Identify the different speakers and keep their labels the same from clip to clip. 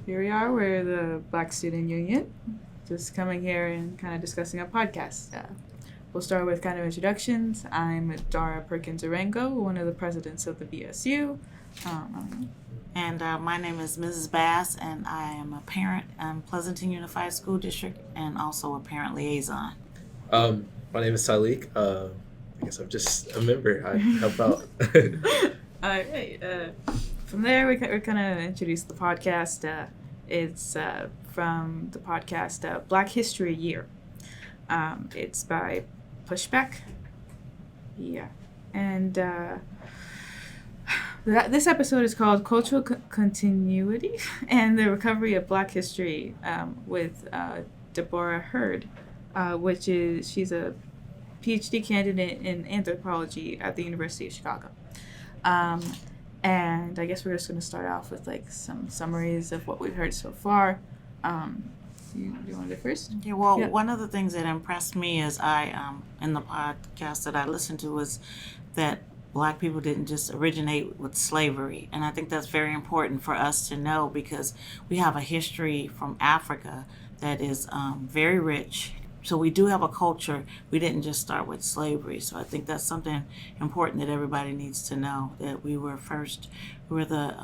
Speaker 1: here we are. We're the Black Student Union, just coming here and kind of discussing a podcast. We'll start with kind of introductions. I'm Dara Perkins Arango, one of the presidents of the BSU.
Speaker 2: And my name is Mrs. Bass, and I am a parent in Pleasanton Unified School District and also a parent liaison.
Speaker 3: My name is Salik. I guess I'm just a member. I help out.
Speaker 1: All right. From there, we're kind of introduce the podcast. It's from the podcast Black History Year. It's by Pushback. Yeah. And this episode is called Cultural Continuity and the Recovery of Black History with Deborah Hurd, she's a PhD candidate in anthropology at the University of Chicago. And I guess we're just going to start off with like some summaries of what we've heard so far. You want to go first?
Speaker 2: Yeah, well, One of the things that impressed me as in the podcast that I listened to was that Black people didn't just originate with slavery. And I think that's very important for us to know because we have a history from Africa that is very rich. So we do have a culture. We didn't just start with slavery. So I think that's something important that everybody needs to know, that we were the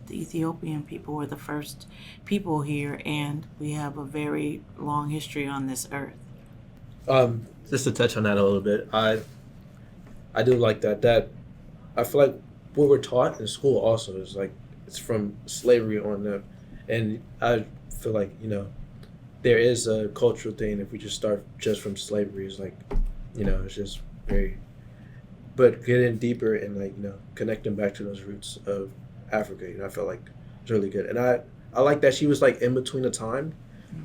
Speaker 2: Ethiopian people were the first people here, and we have a very long history on this earth.
Speaker 3: Just to touch on that a little bit, I do like that I feel like what we're taught in school also is like it's from slavery on up, and I feel like there is a cultural thing if we just start just from slavery. It's like it's just very, but getting deeper and like connecting back to those roots of Africa, I felt like it's really good. And I like that she was like in between the time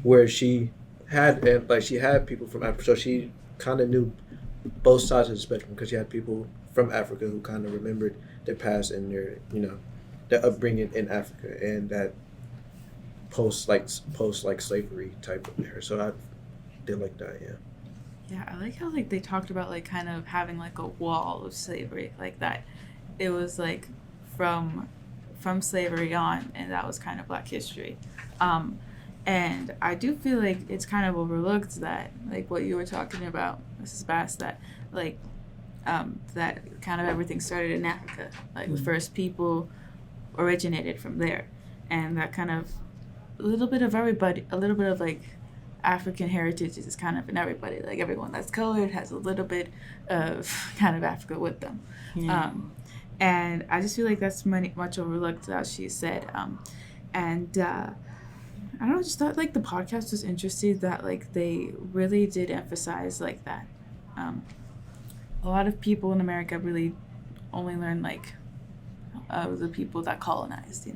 Speaker 3: where she had people from Africa, so she kind of knew both sides of the spectrum because she had people from Africa who kind of remembered their past and their upbringing in Africa and that post slavery type of era. So I did like that.
Speaker 1: Yeah, I like how like they talked about like kind of having like a wall of slavery, like that it was like from slavery on, and that was kind of Black history. And I do feel like it's kind of overlooked that like what you were talking about, Mrs. Bass, that like that kind of everything started in Africa, like the first people originated from there, and that kind of a little bit of like African heritage is kind of in everybody. Like everyone that's colored has a little bit of kind of Africa with them. Yeah. And I just feel like that's much overlooked, as she said. I don't know, I just thought like the podcast was interesting that like they really did emphasize like that. A lot of people in America really only learn like the people that colonized,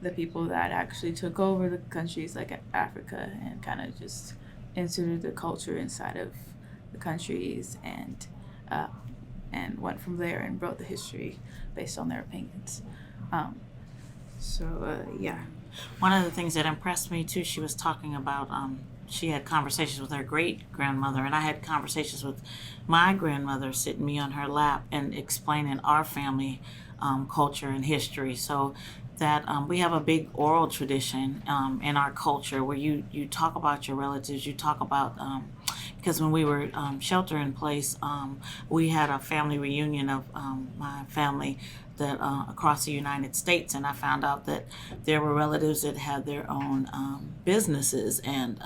Speaker 1: the people that actually took over the countries like Africa and kind of just inserted the culture inside of the countries and went from there and wrote the history based on their opinions. Yeah.
Speaker 2: One of the things that impressed me too, she was talking about she had conversations with her great-grandmother, and I had conversations with my grandmother sitting me on her lap and explaining our family culture and history. So that we have a big oral tradition in our culture where you talk about your relatives, you talk about because when we were shelter in place, we had a family reunion of my family that across the United States, and I found out that there were relatives that had their own businesses, and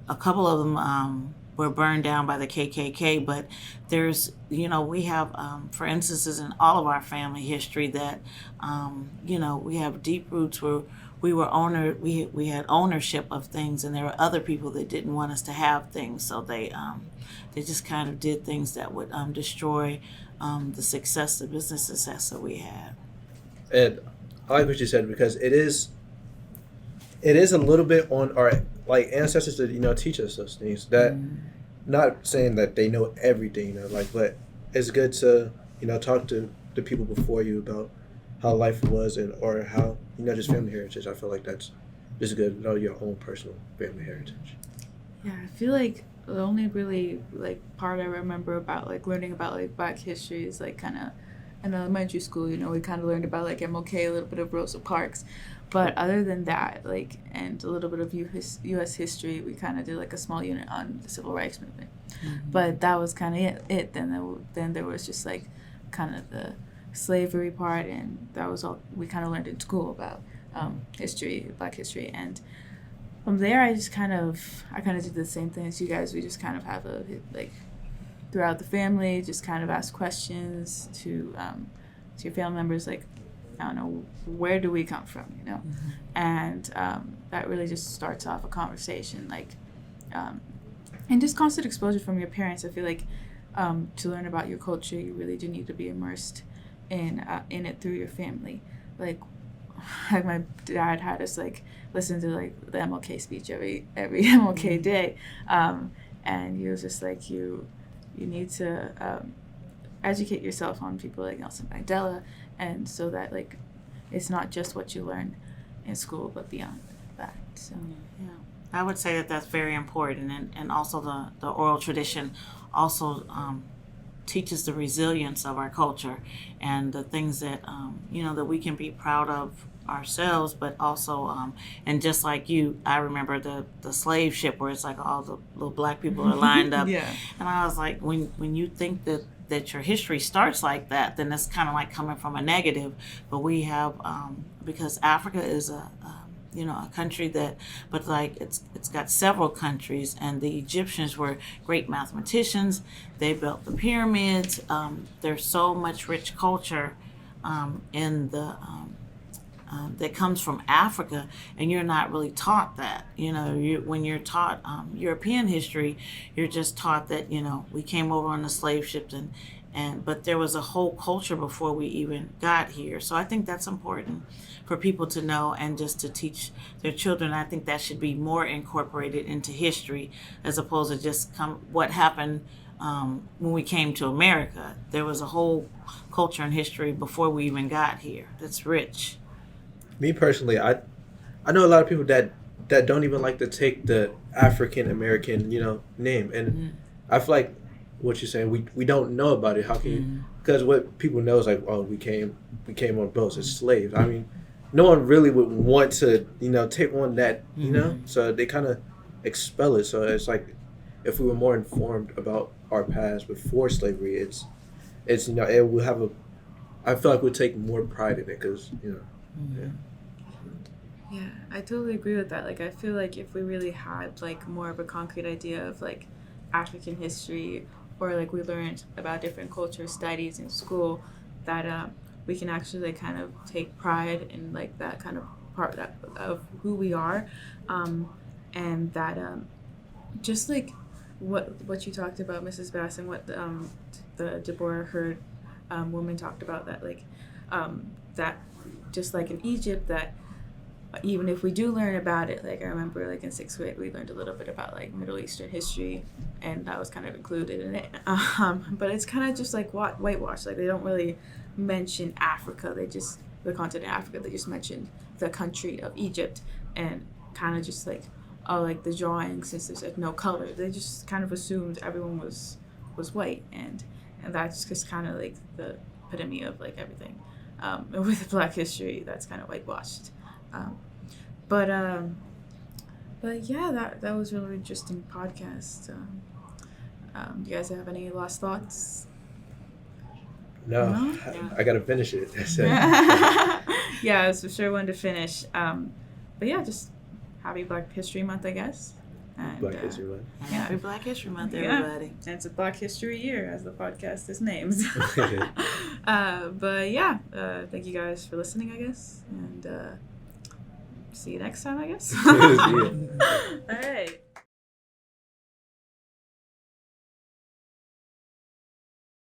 Speaker 2: a couple of them were burned down by the KKK, but there's, we have, for instances in all of our family history that, we have deep roots where we had ownership of things, and there were other people that didn't want us to have things, so they just kind of did things that would destroy the business success that we had.
Speaker 3: And I like what you said because it is a little bit on our like ancestors to teach us those things. That not saying that they know everything, but it's good to talk to the people before you about how life was or how just family heritage. I feel like that's just good to know your own personal family heritage.
Speaker 1: Yeah, I feel like the only really like part I remember about like learning about like Black history is like kind of in elementary school, we kind of learned about like MLK, a little bit of Rosa Parks. But other than that, like, and a little bit of U.S. history, we kind of did like a small unit on the Civil Rights Movement. Mm-hmm. But that was kind of it. Then there was just like kind of the slavery part, and that was all we kind of learned in school about history, Black history. And from there, I kind of did the same thing as you guys. We just kind of have throughout the family, just kind of ask questions to your family members, like, I don't know, where do we come from, Mm-hmm. And that really just starts off a conversation, like, and just constant exposure from your parents. I feel like to learn about your culture, you really do need to be immersed in it through your family. Like my dad had us like listen to like the MLK speech every MLK day, and he was just like, you need to educate yourself on people like Nelson Mandela, and so that like it's not just what you learn in school but beyond that. So
Speaker 2: yeah, I would say that that's very important, and also the oral tradition also teaches the resilience of our culture and the things that that we can be proud of ourselves, but also and just like you, I remember the slave ship where it's like all the little Black people are lined up.
Speaker 1: Yeah.
Speaker 2: And I was like, when you think that your history starts like that, then it's kind of like coming from a negative. But we have because Africa is a country but like it's got several countries, and the Egyptians were great mathematicians. They built the pyramids. There's so much rich culture in the that comes from Africa, and you're not really taught that. When you're taught European history, you're just taught that we came over on the slave ships, but there was a whole culture before we even got here. So I think that's important for people to know, and just to teach their children. I think that should be more incorporated into history, as opposed to just what happened when we came to America. There was a whole culture and history before we even got here that's rich.
Speaker 3: Me personally, I know a lot of people that don't even like to take the African American name, and mm-hmm. I feel like what you're saying, we don't know about it. How can you? Because what people know is like, oh, we came on boats as slaves. I mean, no one really would want to take on that so they kind of expel it. So it's like, if we were more informed about our past before slavery, it's it will have I feel like we'd take more pride in it, because
Speaker 1: Yeah, I totally agree with that. Like, I feel like if we really had like more of a concrete idea of like African history, or like we learned about different culture studies in school, that we can actually like kind of take pride in like that kind of part of who we are, and that just like what you talked about, Mrs. Bass, and what the Deborah Hurd woman talked about, that like that just like in Egypt, that even if we do learn about it, like I remember like in 6th grade we learned a little bit about like Middle Eastern history, and that was kind of included in it, but it's kind of just like whitewash. Like, they don't really mention Africa, the continent of Africa. They just mentioned the country of Egypt, and kind of just like, oh, like the drawing, since there's like no color, they just kind of assumed everyone was white, and that's just kind of like the epitome of like everything with Black history that's kind of whitewashed. But yeah, that was a really interesting podcast. Do you guys have any last thoughts?
Speaker 3: No? I gotta finish it.
Speaker 1: Yeah, it's for sure one to finish. But yeah, just happy Black History Month, I guess. And,
Speaker 3: Black History Month.
Speaker 2: Yeah. Happy Black History Month, everybody.
Speaker 1: And it's a Black History Year, as the podcast is named. But yeah, thank you guys for listening, I guess. And see you next time, I guess. All right.